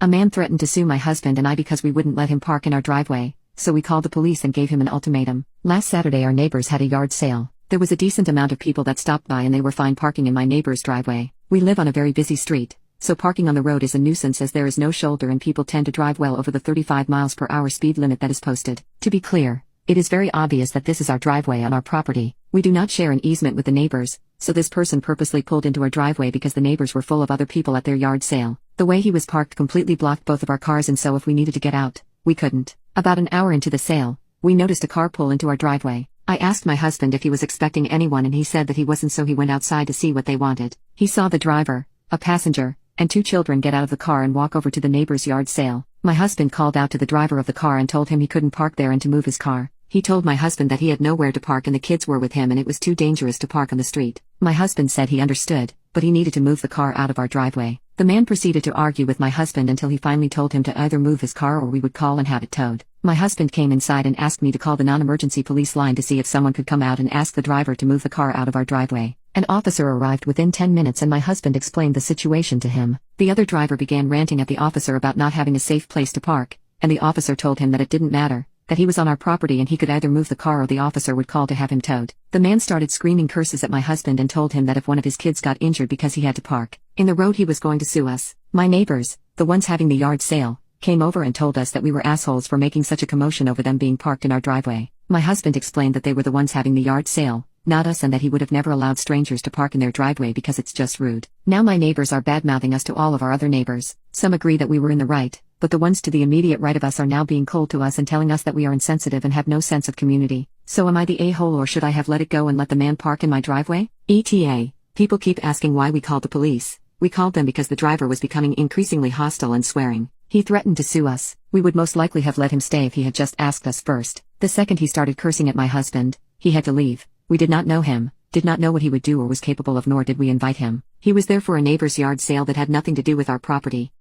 A man threatened to sue my husband and I because we wouldn't let him park in our driveway, so we called the police and gave him an ultimatum. Last Saturday our neighbors had a yard sale. There was a decent amount of people that stopped by and they were fine parking in my neighbor's driveway. We live on a very busy street, so parking on the road is a nuisance as there is no shoulder and people tend to drive well over the 35 miles per hour speed limit that is posted. To be clear, it is very obvious that this is our driveway on our property. We do not share an easement with the neighbors, so this person purposely pulled into our driveway because the neighbors were full of other people at their yard sale. The way he was parked completely blocked both of our cars and so if we needed to get out, we couldn't. About an hour into the sale, we noticed a car pull into our driveway. I asked my husband if he was expecting anyone and he said that he wasn't, so he went outside to see what they wanted. He saw the driver, a passenger, and two children get out of the car and walk over to the neighbor's yard sale. My husband called out to the driver of the car and told him he couldn't park there and to move his car. He told my husband that he had nowhere to park and the kids were with him and it was too dangerous to park on the street. My husband said he understood, but he needed to move the car out of our driveway. The man proceeded to argue with my husband until he finally told him to either move his car or we would call and have it towed. My husband came inside and asked me to call the non-emergency police line to see if someone could come out and ask the driver to move the car out of our driveway. An officer arrived within 10 minutes and my husband explained the situation to him. The other driver began ranting at the officer about not having a safe place to park, and the officer told him that it didn't matter, that he was on our property and he could either move the car or the officer would call to have him towed. The man started screaming curses at my husband and told him that if one of his kids got injured because he had to park in the road he was going to sue us. My neighbors, the ones having the yard sale, came over and told us that we were assholes for making such a commotion over them being parked in our driveway. My husband explained that they were the ones having the yard sale, not us, and that he would have never allowed strangers to park in their driveway because it's just rude. Now my neighbors are bad-mouthing us to all of our other neighbors. Some agree that we were in the right, but the ones to the immediate right of us are now being cold to us and telling us that we are insensitive and have no sense of community. So am I the a-hole or should I have let it go and let the man park in my driveway? ETA. People keep asking why we called the police. We called them because the driver was becoming increasingly hostile and swearing. He threatened to sue us. We would most likely have let him stay if he had just asked us first. The second he started cursing at my husband, he had to leave. We did not know him, did not know what he would do or was capable of, nor did we invite him. He was there for a neighbor's yard sale that had nothing to do with our property.